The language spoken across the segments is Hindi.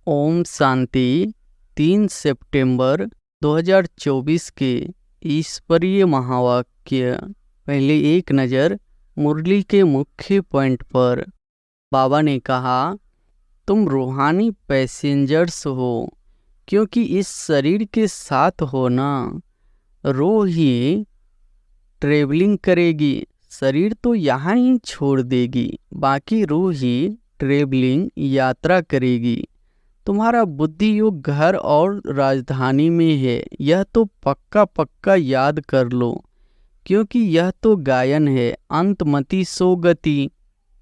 ओम शांति। 3 सितंबर 2024 के ईश्वरीय महावाक्य। पहले एक नज़र मुरली के मुख्य पॉइंट पर। बाबा ने कहा, तुम रूहानी पैसेंजर्स हो, क्योंकि इस शरीर के साथ होना। रूह ही ट्रेवलिंग करेगी, शरीर तो यहाँ ही छोड़ देगी, बाकी रूह ही ट्रेवलिंग यात्रा करेगी। तुम्हारा बुद्धि योग घर और राजधानी में है, यह तो पक्का पक्का याद कर लो, क्योंकि यह तो गायन है। अंतमति सो गति,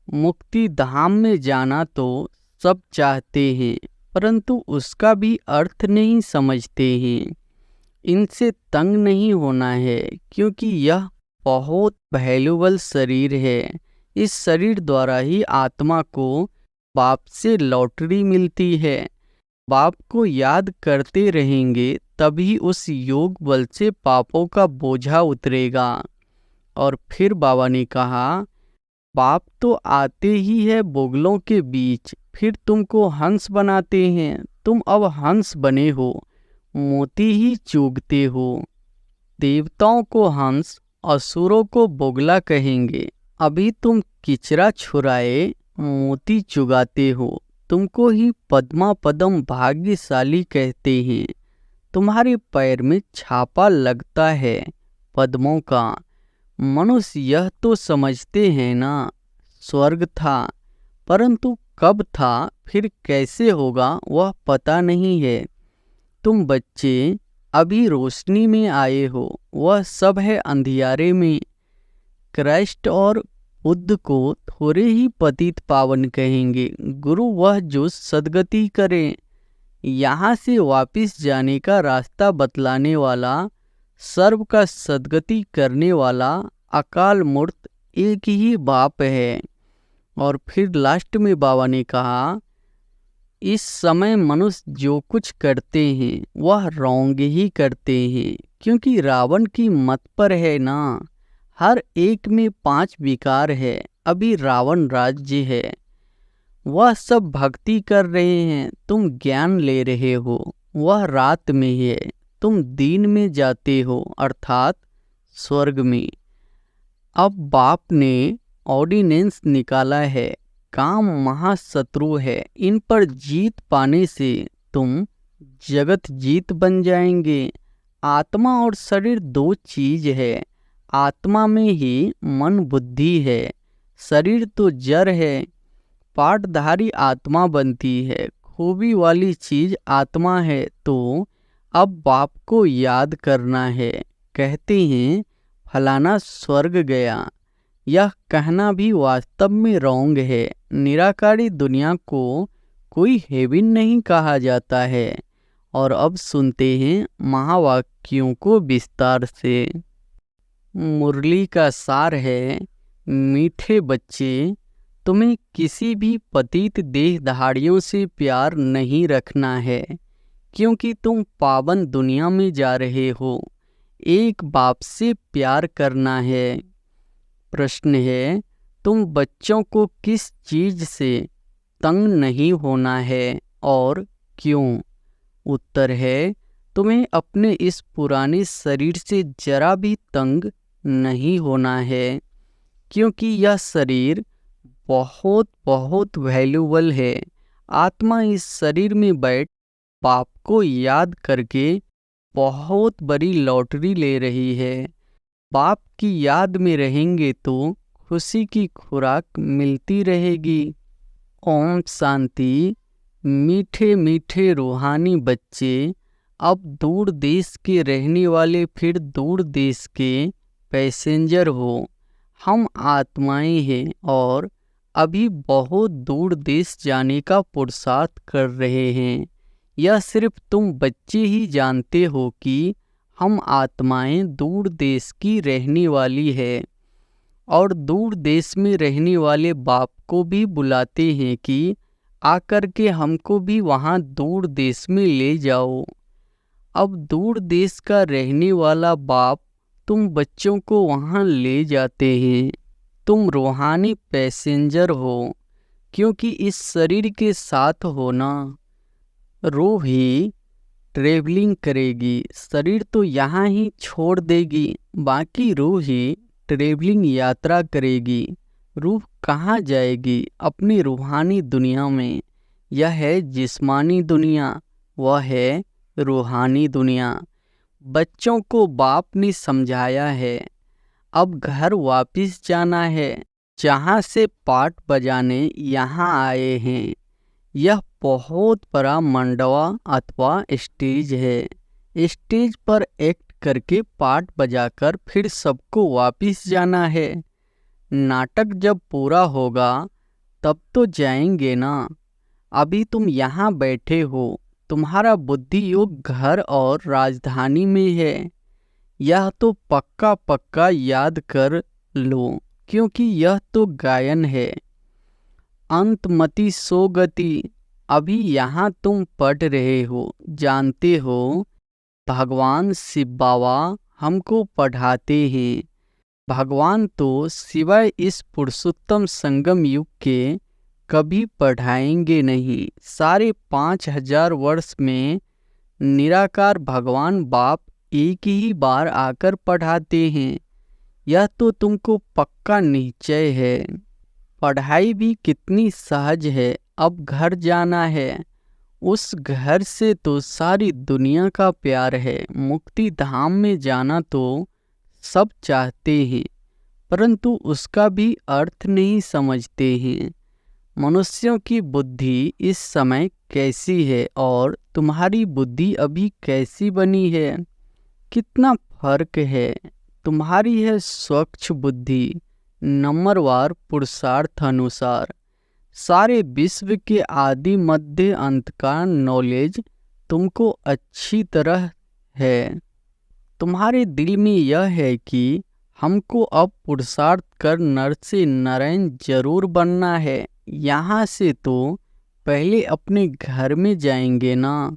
मुक्ति धाम में जाना तो सब चाहते हैं, परंतु उसका भी अर्थ नहीं समझते हैं। इनसे तंग नहीं होना है, क्योंकि यह बहुत वैल्यूबल शरीर है। इस शरीर द्वारा ही आत्मा को बाप से लॉटरी मिलती है। बाप को याद करते रहेंगे, तभी उस योग बल से पापों का बोझा उतरेगा। और फिर बाबा ने कहा, बाप तो आते ही है बोगलों के बीच, फिर तुमको हंस बनाते हैं। तुम अब हंस बने हो, मोती ही चुगते हो। देवताओं को हंस, असुरों को बोगला कहेंगे। अभी तुम किचरा छुराए मोती चुगाते हो। तुमको ही पद्मा पदम भाग्यशाली कहते हैं। तुम्हारे पैर में छापा लगता है पद्मों का। मनुष्य यह तो समझते हैं ना, स्वर्ग था, परंतु कब था फिर कैसे होगा वह पता नहीं है। तुम बच्चे अभी रोशनी में आए हो, वह सब है अंधियारे में। क्राइस्ट और बुद्ध को थोड़े ही पतित पावन कहेंगे। गुरु वह जो सद्गति करे, यहाँ से वापिस जाने का रास्ता बतलाने वाला, सर्व का सद्गति करने वाला अकाल मूर्त एक ही बाप है। और फिर लास्ट में बाबा ने कहा, इस समय मनुष्य जो कुछ करते हैं वह रॉन्ग ही करते हैं, क्योंकि रावण की मत पर है ना। हर एक में 5 विकार है। अभी रावण राज्य है, वह सब भक्ति कर रहे हैं, तुम ज्ञान ले रहे हो। वह रात में है, तुम दिन में जाते हो, अर्थात स्वर्ग में। अब बाप ने ऑर्डिनेंस निकाला है, काम महाशत्रु है, इन पर जीत पाने से तुम जगत जीत बन जाएंगे। आत्मा और शरीर 2 चीज है। आत्मा में ही मन बुद्धि है, शरीर तो जड़ है। पाठधारी आत्मा बनती है, खूबी वाली चीज आत्मा है। तो अब बाप को याद करना है। कहते हैं फलाना स्वर्ग गया, यह कहना भी वास्तव में रॉन्ग है। निराकारी दुनिया को कोई हेवन नहीं कहा जाता है। और अब सुनते हैं महावाक्यों को विस्तार से। मुरली का सार है, मीठे बच्चे, तुम्हें किसी भी पतित देहधारियों से प्यार नहीं रखना है, क्योंकि तुम पावन दुनिया में जा रहे हो। एक बाप से प्यार करना है। प्रश्न है, तुम बच्चों को किस चीज से तंग नहीं होना है और क्यों? उत्तर है, तुम्हें अपने इस पुराने शरीर से जरा भी तंग नहीं होना है, क्योंकि यह शरीर बहुत बहुत वैल्यूबल है। आत्मा इस शरीर में बैठ बाप को याद करके बहुत बड़ी लॉटरी ले रही है। बाप की याद में रहेंगे तो खुशी की खुराक मिलती रहेगी। ओम शांति। मीठे मीठे रूहानी बच्चे, अब दूर देश के रहने वाले फिर दूर देश के पैसेंजर हो। हम आत्माएं हैं और अभी बहुत दूर देश जाने का पुरुषार्थ कर रहे हैं। यह सिर्फ तुम बच्चे ही जानते हो कि हम आत्माएं दूर देश की रहने वाली है। और दूर देश में रहने वाले बाप को भी बुलाते हैं कि आकर के हमको भी वहाँ दूर देश में ले जाओ। अब दूर देश का रहने वाला बाप तुम बच्चों को वहाँ ले जाते हैं। तुम रूहानी पैसेंजर हो, क्योंकि इस शरीर के साथ होना। रूह ही ट्रेवलिंग करेगी, शरीर तो यहाँ ही छोड़ देगी, बाकी रूह ही ट्रेवलिंग यात्रा करेगी। रूह कहाँ जाएगी? अपनी रूहानी दुनिया में। यह है जिस्मानी दुनिया, वह है रूहानी दुनिया। बच्चों को बाप ने समझाया है, अब घर वापस जाना है, जहाँ से पाठ बजाने यहाँ आए हैं। यह बहुत बड़ा मंडवा अथवा स्टेज है। स्टेज पर एक्ट करके पाठ बजाकर फिर सबको वापस जाना है। नाटक जब पूरा होगा तब तो जाएंगे ना। अभी तुम यहाँ बैठे हो, तुम्हारा बुद्धि योग घर और राजधानी में है। यह तो पक्का पक्का याद कर लो, क्योंकि यह तो गायन है। अंतमति सो गति। अभी यहाँ तुम पढ़ रहे हो, जानते हो भगवान शिव बाबा हमको पढ़ाते हैं। भगवान तो सिवाय इस पुरुषोत्तम संगम युग के कभी पढ़ाएंगे नहीं। सारे 5000 वर्ष में निराकार भगवान बाप एक ही बार आकर पढ़ाते हैं। यह तो तुमको पक्का निश्चय है। पढ़ाई भी कितनी सहज है। अब घर जाना है। उस घर से तो सारी दुनिया का प्यार है। मुक्ति धाम में जाना तो सब चाहते हैं, परंतु उसका भी अर्थ नहीं समझते हैं। मनुष्यों की बुद्धि इस समय कैसी है और तुम्हारी बुद्धि अभी कैसी बनी है? कितना फर्क है। तुम्हारी है स्वच्छ बुद्धि, नंबरवार पुरुषार्थ अनुसार। सारे विश्व के आदि मध्य अंत का नॉलेज तुमको अच्छी तरह है। तुम्हारे दिल में यह है कि हमको अब पुरुषार्थ कर नर से नारायण जरूर बनना है। यहाँ से तो पहले अपने घर में जाएंगे ना,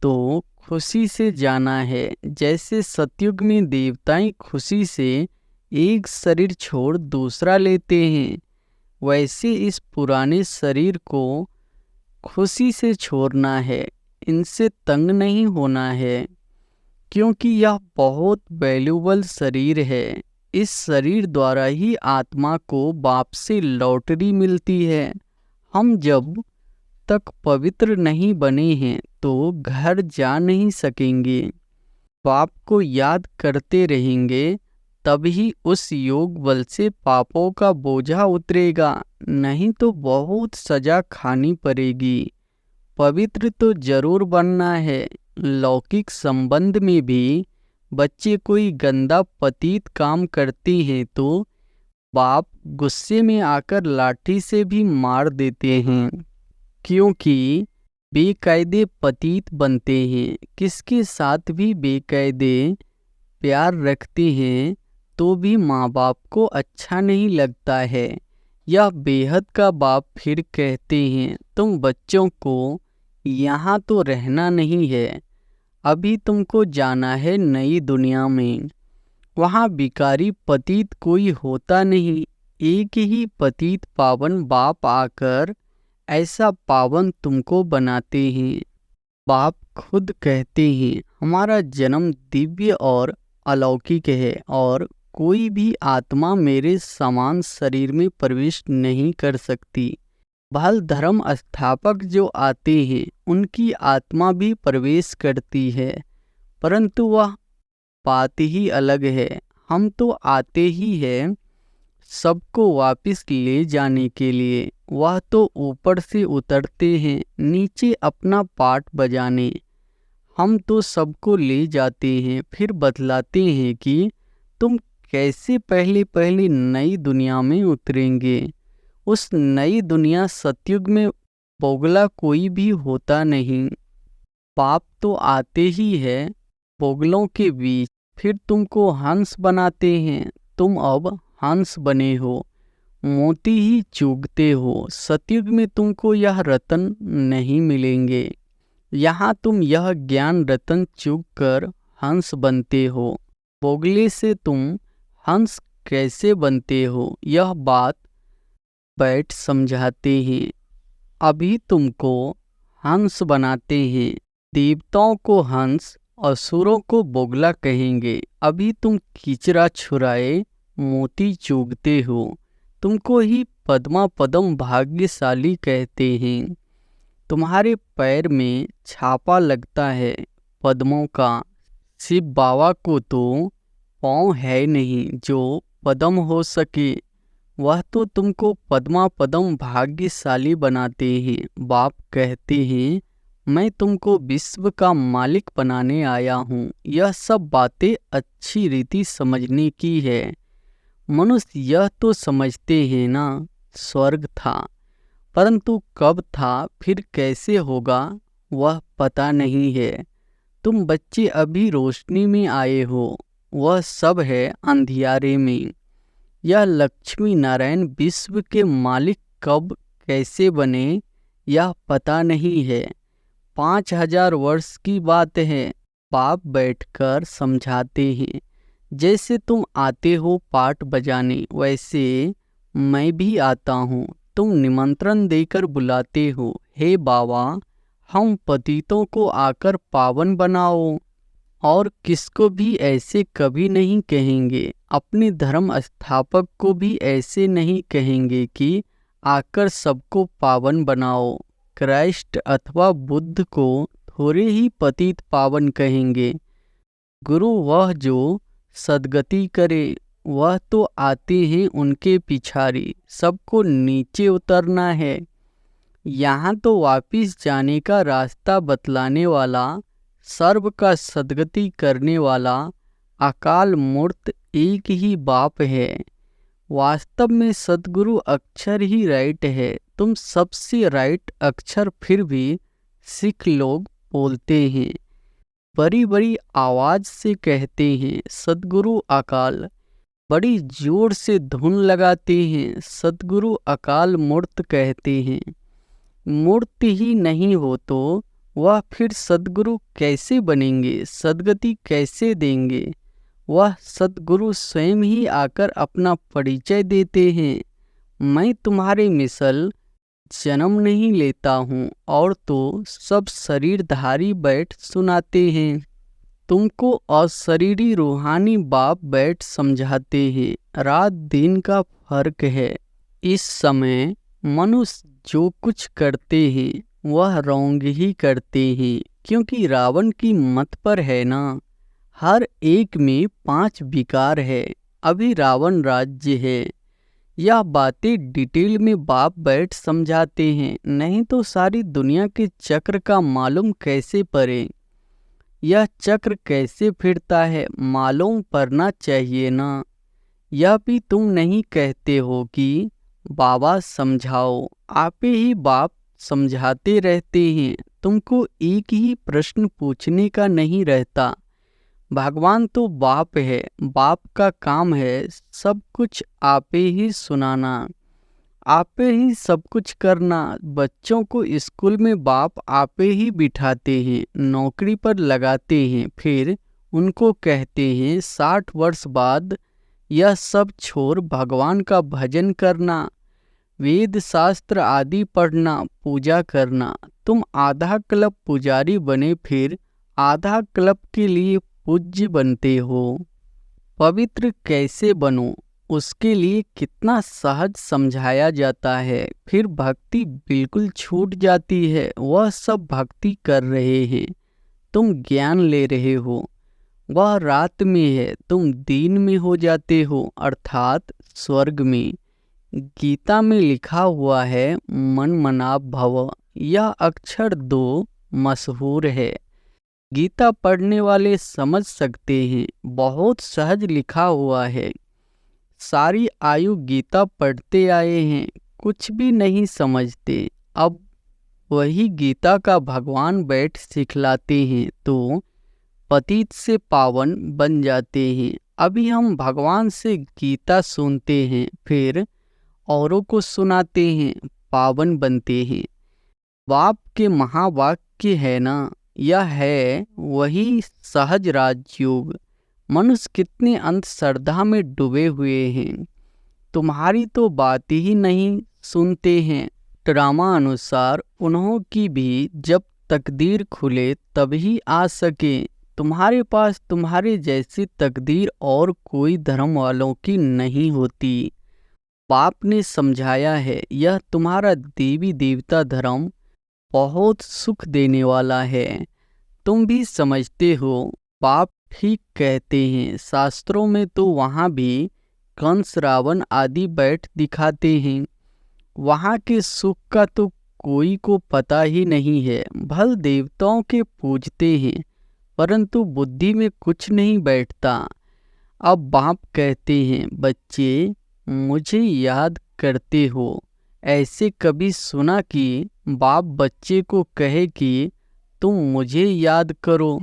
तो खुशी से जाना है। जैसे सतयुग में देवताएं खुशी से एक शरीर छोड़ दूसरा लेते हैं, वैसे इस पुराने शरीर को खुशी से छोड़ना है। इनसे तंग नहीं होना है, क्योंकि यह बहुत वैल्यूबल शरीर है। इस शरीर द्वारा ही आत्मा को बाप से लॉटरी मिलती है। हम जब तक पवित्र नहीं बने हैं तो घर जा नहीं सकेंगे। बाप को याद करते रहेंगे, तभी उस योग बल से पापों का बोझा उतरेगा, नहीं तो बहुत सजा खानी पड़ेगी। पवित्र तो जरूर बनना है। लौकिक संबंध में भी बच्चे कोई गंदा पतित काम करते हैं तो बाप गुस्से में आकर लाठी से भी मार देते हैं, क्योंकि बेकायदे पतित बनते हैं। किसके साथ भी बेकायदे प्यार रखते हैं तो भी माँ बाप को अच्छा नहीं लगता है। यह बेहद का बाप फिर कहते हैं, तुम बच्चों को यहाँ तो रहना नहीं है, अभी तुमको जाना है नई दुनिया में। वहाँ बिकारी पतित कोई होता नहीं, एक ही पतित पावन बाप आकर ऐसा पावन तुमको बनाते हैं। बाप खुद कहते हैं, हमारा जन्म दिव्य और अलौकिक है और कोई भी आत्मा मेरे समान शरीर में प्रवेश नहीं कर सकती। बाल धर्म स्थापक जो आते हैं उनकी आत्मा भी प्रवेश करती है, परंतु वह बात ही अलग है। हम तो आते ही हैं सबको वापस ले जाने के लिए। वह तो ऊपर से उतरते हैं नीचे अपना पाठ बजाने। हम तो सबको ले जाते हैं, फिर बतलाते हैं कि तुम कैसे पहले पहले नई दुनिया में उतरेंगे। उस नई दुनिया सतयुग में बोगला कोई भी होता नहीं। पाप तो आते ही है बोगलों के बीच, फिर तुमको हंस बनाते हैं। तुम अब हंस बने हो, मोती ही चुगते हो। सतयुग में तुमको यह रतन नहीं मिलेंगे। यहाँ तुम यह ज्ञान रतन चुग कर हंस बनते हो। बोगले से तुम हंस कैसे बनते हो, यह बात बैठ समझाते हैं। अभी तुमको हंस बनाते हैं। देवताओं को हंस, असुरों को बोगला कहेंगे। अभी तुम कीचड़ा छुराए मोती चुगते हो। तुमको ही पद्मा पदम भाग्यशाली कहते हैं। तुम्हारे पैर में छापा लगता है पद्मों का। शिव बाबा को तो पाँव है नहीं जो पद्म हो सके। वह तो तुमको पद्मा पदम भाग्यशाली बनाते हैं। बाप कहते हैं मैं तुमको विश्व का मालिक बनाने आया हूँ। यह सब बातें अच्छी रीति समझने की है। मनुष्य यह तो समझते हैं ना स्वर्ग था, परंतु कब था फिर कैसे होगा वह पता नहीं है। तुम बच्चे अभी रोशनी में आए हो, वह सब है अंधियारे में। यह लक्ष्मी नारायण विश्व के मालिक कब कैसे बने यह पता नहीं है। 5000 वर्ष की बात है। बाप बैठकर समझाते हैं। जैसे तुम आते हो पाठ बजाने, वैसे मैं भी आता हूँ। तुम निमंत्रण देकर बुलाते हो, हे बाबा हम पतितों को आकर पावन बनाओ। और किसको भी ऐसे कभी नहीं कहेंगे। अपने धर्म स्थापक को भी ऐसे नहीं कहेंगे कि आकर सबको पावन बनाओ। क्राइस्ट अथवा बुद्ध को थोड़े ही पतित पावन कहेंगे। गुरु वह जो सद्गति करे, वह तो आते हैं उनके पिछाड़ी। सबको नीचे उतरना है। यहाँ तो वापिस जाने का रास्ता बतलाने वाला, सर्व का सद्गति करने वाला अकाल मूर्त एक ही बाप है। वास्तव में सद्गुरु अक्षर ही राइट है। तुम सबसे राइट अक्षर फिर भी सिख लोग बोलते हैं, बड़ी बड़ी आवाज से कहते हैं सद्गुरु अकाल। बड़ी जोर से धुन लगाते हैं सद्गुरु अकाल मूर्त कहते हैं। मूर्त ही नहीं हो तो वह फिर सद्गुरु कैसे बनेंगे, सद्गति कैसे देंगे। वह सद्गुरु स्वयं ही आकर अपना परिचय देते हैं। मैं तुम्हारे मिसल जन्म नहीं लेता हूँ और तो सब शरीरधारी बैठ सुनाते हैं। तुमको अशरीरी रूहानी बाप बैठ समझाते हैं। रात दिन का फर्क है। इस समय मनुष्य जो कुछ करते हैं वह रॉन्ग ही करते हैं, क्योंकि रावण की मत पर है ना। हर एक में 5 विकार है। अभी रावण राज्य है। यह बातें डिटेल में बाप बैठ समझाते हैं, नहीं तो सारी दुनिया के चक्र का मालूम कैसे पड़े। यह चक्र कैसे फिरता है मालूम पड़ना चाहिए ना। यह भी तुम नहीं कहते हो कि बाबा समझाओ, आपे ही बाप समझाते रहते हैं। तुमको एक ही प्रश्न पूछने का नहीं रहता। भगवान तो बाप है, बाप का काम है सब कुछ आपे ही सुनाना, आपे ही सब कुछ करना। बच्चों को स्कूल में बाप आपे ही बिठाते हैं, नौकरी पर लगाते हैं, फिर उनको कहते हैं 60 वर्ष बाद यह सब छोड़ भगवान का भजन करना, वेद शास्त्र आदि पढ़ना, पूजा करना। तुम आधा क्लब पुजारी बने, फिर आधा क्लब के लिए पूज्य बनते हो। पवित्र कैसे बनो उसके लिए कितना सहज समझाया जाता है। फिर भक्ति बिल्कुल छूट जाती है। वह सब भक्ति कर रहे हैं, तुम ज्ञान ले रहे हो। वह रात में है, तुम दिन में हो जाते हो, अर्थात स्वर्ग में। गीता में लिखा हुआ है मन मनाभ भव। यह अक्षर 2 मशहूर है। गीता पढ़ने वाले समझ सकते हैं, बहुत सहज लिखा हुआ है। सारी आयु गीता पढ़ते आए हैं, कुछ भी नहीं समझते। अब वही गीता का भगवान बैठ सिखलाते हैं तो पतित से पावन बन जाते हैं। अभी हम भगवान से गीता सुनते हैं, फिर औरों को सुनाते हैं, पावन बनते हैं। बाप के महावाक्य है ना, यह है वही सहज राजयोग। मनुष्य कितने अंधश्रद्धा में डूबे हुए हैं। तुम्हारी तो बात ही नहीं सुनते हैं। ड्रामा अनुसार उन्हों की भी जब तकदीर खुले तभी आ सके। तुम्हारे पास तुम्हारे जैसी तकदीर और कोई धर्म वालों की नहीं होती। बाप ने समझाया है, यह तुम्हारा देवी देवता धर्म बहुत सुख देने वाला है। तुम भी समझते हो, बाप ठीक कहते हैं। शास्त्रों में तो वहाँ भी कंस रावण आदि बैठ दिखाते हैं। वहाँ के सुख का तो कोई को पता ही नहीं है। भल देवताओं के पूजते हैं, परंतु बुद्धि में कुछ नहीं बैठता। अब बाप कहते हैं, बच्चे मुझे याद करते हो। ऐसे कभी सुना कि बाप बच्चे को कहे कि तुम मुझे याद करो?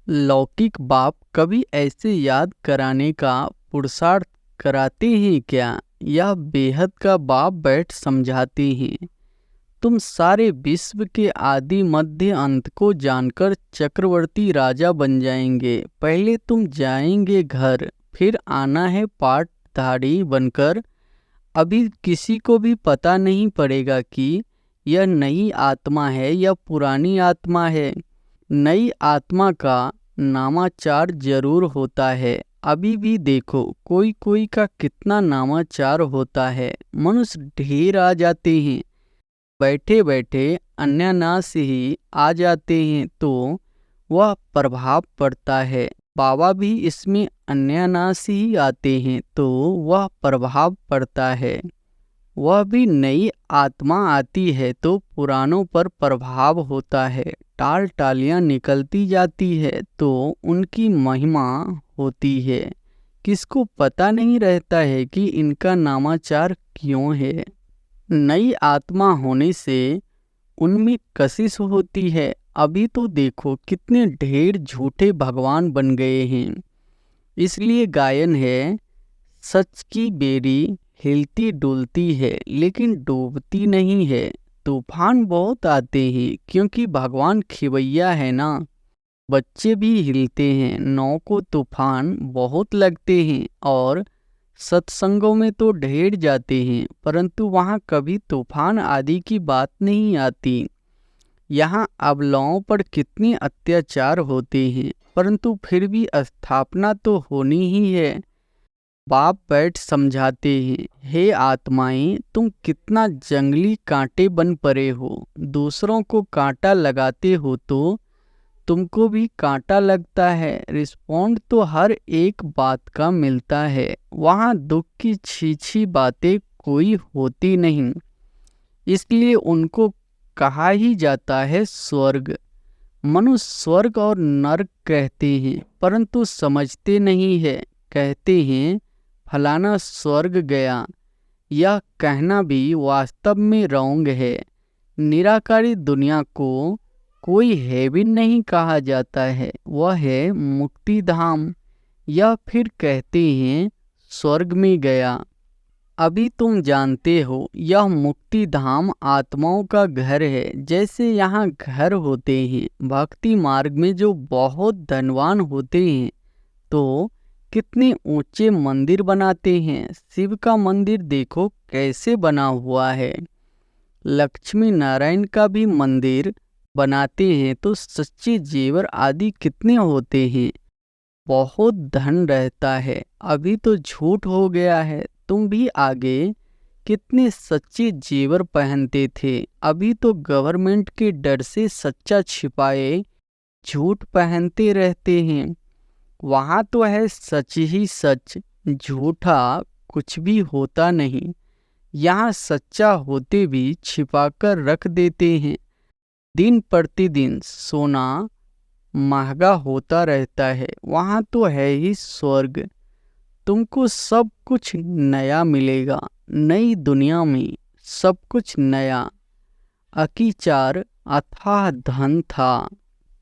लौकिक बाप कभी ऐसे याद कराने का पुरुषार्थ कराते हैं क्या? यह बेहद का बाप बैठ समझाते हैं। तुम सारे विश्व के आदि मध्य अंत को जानकर चक्रवर्ती राजा बन जाएंगे। पहले तुम जाएंगे घर, फिर आना है पाटधारी बनकर। अभी किसी को भी पता नहीं पड़ेगा कि यह नई आत्मा है या पुरानी आत्मा है। नई आत्मा का नामाचार जरूर होता है। अभी भी देखो कोई कोई का कितना नामाचार होता है। मनुष्य ढेर आ जाते हैं, बैठे बैठे अन्यनाश ही आ जाते हैं, तो वह प्रभाव पड़ता है। बाबा भी इसमें अन्यनाश ही आते हैं, तो वह प्रभाव पड़ता है। वह भी नई आत्मा आती है तो पुरानों पर प्रभाव होता है। टाल टालियाँ निकलती जाती है तो उनकी महिमा होती है। किसको पता नहीं रहता है कि इनका नामाचार क्यों है। नई आत्मा होने से उनमें कशिश होती है। अभी तो देखो कितने ढेर झूठे भगवान बन गए हैं। इसलिए गायन है, सच की बेरी हिलती डुलती है लेकिन डूबती नहीं है। तूफान बहुत आते हैं क्योंकि भगवान खिवैया है ना। बच्चे भी हिलते हैं, नाव को तूफान बहुत लगते हैं और सत्संगों में तो ढेर जाते हैं, परंतु वहाँ कभी तूफान आदि की बात नहीं आती। यहाँ अबलाओं पर कितने अत्याचार होते हैं, परंतु फिर भी स्थापना तो होनी ही है। बाप बैठ समझाते हैं, हे आत्माएं, तुम कितना जंगली कांटे बन पड़े हो। दूसरों को कांटा लगाते हो तो तुमको भी कांटा लगता है। रिस्पॉन्ड तो हर एक बात का मिलता है। वहाँ दुख की छीछी बातें कोई होती नहीं, इसलिए उनको कहा ही जाता है स्वर्ग। मनुष्य स्वर्ग और नरक कहते हैं, परंतु समझते नहीं है। कहते हैं फलाना स्वर्ग गया। यह कहना भी वास्तव में रॉन्ग है। निराकारी दुनिया को कोई हेवन नहीं कहा जाता है, वह है मुक्ति धाम। या फिर कहते हैं स्वर्ग में गया। अभी तुम जानते हो यह मुक्ति धाम आत्माओं का घर है। जैसे यहाँ घर होते हैं, भक्ति मार्ग में जो बहुत धनवान होते हैं तो कितने ऊंचे मंदिर बनाते हैं। शिव का मंदिर देखो कैसे बना हुआ है। लक्ष्मी नारायण का भी मंदिर बनाते हैं तो सच्चे जेवर आदि कितने होते हैं। बहुत धन रहता है। अभी तो झूठ हो गया है। तुम भी आगे कितने सच्चे जेवर पहनते थे। अभी तो गवर्नमेंट के डर से सच्चा छिपाए झूठ पहनते रहते हैं। वहाँ तो है सच ही सच, झूठा कुछ भी होता नहीं। यहाँ सच्चा होते भी छिपाकर रख देते हैं। दिन प्रतिदिन सोना महंगा होता रहता है। वहाँ तो है ही स्वर्ग। तुमको सब कुछ नया मिलेगा। नई दुनिया में सब कुछ नया। अकीचार अथाह धन था।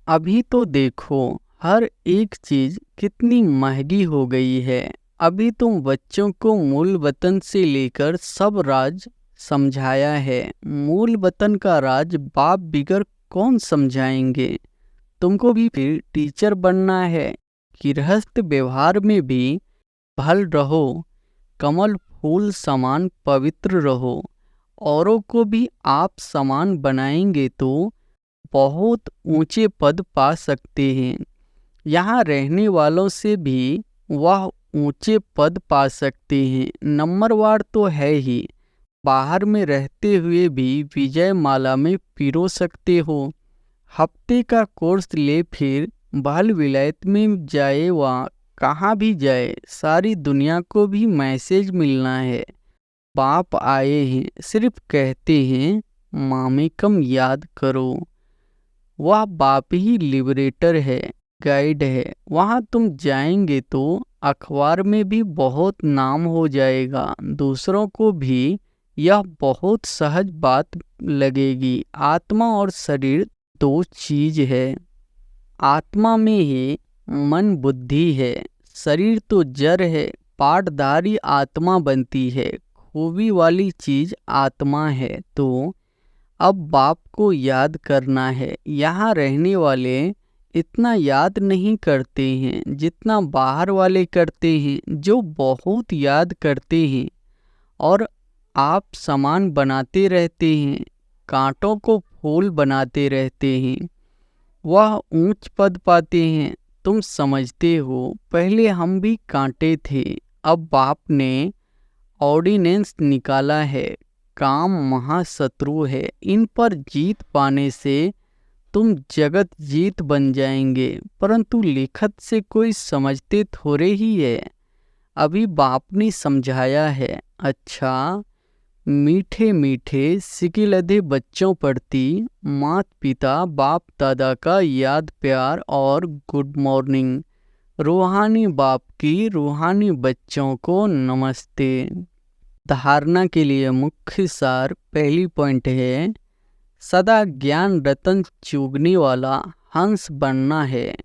अभी तो देखो हर एक चीज कितनी महंगी हो गई है। अभी तुम बच्चों को मूल वतन से लेकर सब राज समझाया है। मूल वतन का राज बाप बिगर कौन समझाएंगे। तुमको भी फिर टीचर बनना है। गृहस्थ व्यवहार में भी भल रहो, कमल फूल समान पवित्र रहो औरों को भी आप समान बनाएंगे तो बहुत ऊंचे पद पा सकते हैं। यहाँ रहने वालों से भी वह ऊंचे पद पा सकते हैं। नंबरवार तो है ही, बाहर में रहते हुए भी विजय माला में पिरो सकते हो। हफ्ते का कोर्स ले फिर बाल विलायत में जाए व कहाँ भी जाए, सारी दुनिया को भी मैसेज मिलना है। बाप आए हैं, सिर्फ कहते हैं मामेकम याद करो। वह बाप ही लिबरेटर है, गाइड है। वहाँ तुम जाएंगे तो अखबार में भी बहुत नाम हो जाएगा, दूसरों को भी यह बहुत सहज बात लगेगी। आत्मा और शरीर दो चीज है। आत्मा में ही मन बुद्धि है, शरीर तो जड़ है, पाटधारी आत्मा बनती है। खूबी वाली चीज आत्मा है। तो अब बाप को याद करना है। यहाँ रहने वाले इतना याद नहीं करते हैं जितना बाहर वाले करते हैं, जो बहुत याद करते हैं और आप सामान बनाते रहते हैं, कांटों को फूल बनाते रहते हैं, वह ऊंच पद पाते हैं। तुम समझते हो पहले हम भी कांटे थे, अब बाप ने ऑर्डिनेंस निकाला है। काम महाशत्रु है, इन पर जीत पाने से तुम जगत जीत बन जाएंगे। परंतु लिखत से कोई समझते थोड़े ही है। अभी बाप ने समझाया है। अच्छा, मीठे मीठे सिकिलधे बच्चों प्रति माता पिता बाप दादा का याद प्यार और गुड मॉर्निंग। रूहानी बाप की रूहानी बच्चों को नमस्ते। धारणा के लिए मुख्य सार पहली पॉइंट है, सदा ज्ञान रतन चुगने वाला हंस बनना है।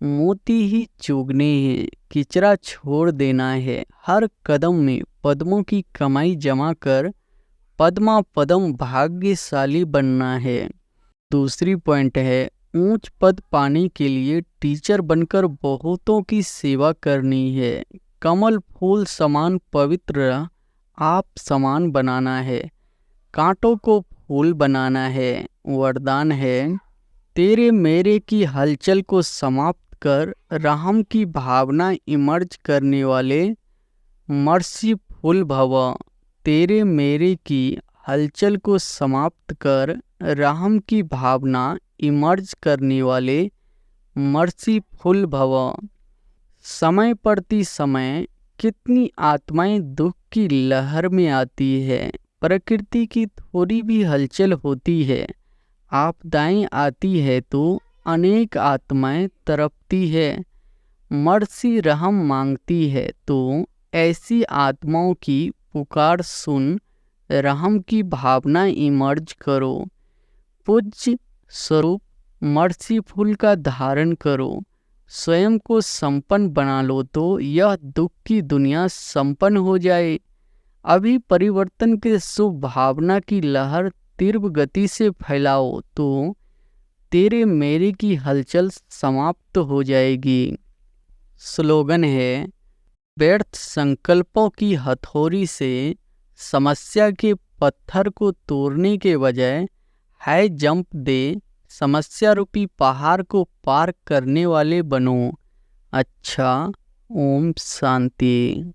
मोती ही चुगने हैं, किचरा छोड़ देना है। हर कदम में पद्मों की कमाई जमा कर पद्मा पदम भाग्यशाली बनना है। दूसरी पॉइंट है, ऊंच पद पाने के लिए टीचर बनकर बहुतों की सेवा करनी है। कमल फूल समान पवित्र आप समान बनाना है, कांटों को फूल बनाना है। वरदान है, तेरे मेरे की हलचल को समाप्त कर रहम की भावना इमर्ज करने वाले मर्सीफुल भव। तेरे मेरे की हलचल को समाप्त कर रहम की भावना इमर्ज करने वाले मर्सीफुल भव। समय प्रति समय कितनी आत्माएं दुख की लहर में आती है। प्रकृति की थोड़ी भी हलचल होती है, आपदाएं आती है तो अनेक आत्माएं तड़पती है। मर्सी रहम मांगती है तो ऐसी आत्माओं की पुकार सुन रहम की भावना इमर्ज करो। पूज्य स्वरूप मर्सीफुल का धारण करो। स्वयं को संपन्न बना लो तो यह दुख की दुनिया संपन्न हो जाए। अभी परिवर्तन के शुभ भावना की लहर तीव्र गति से फैलाओ तो तेरे मेरे की हलचल समाप्त हो जाएगी। स्लोगन है, व्यर्थ संकल्पों की हथौड़ी से समस्या के पत्थर को तोड़ने के बजाय हाई जंप दे समस्या रूपी पहाड़ को पार करने वाले बनो। अच्छा, ओम शांति।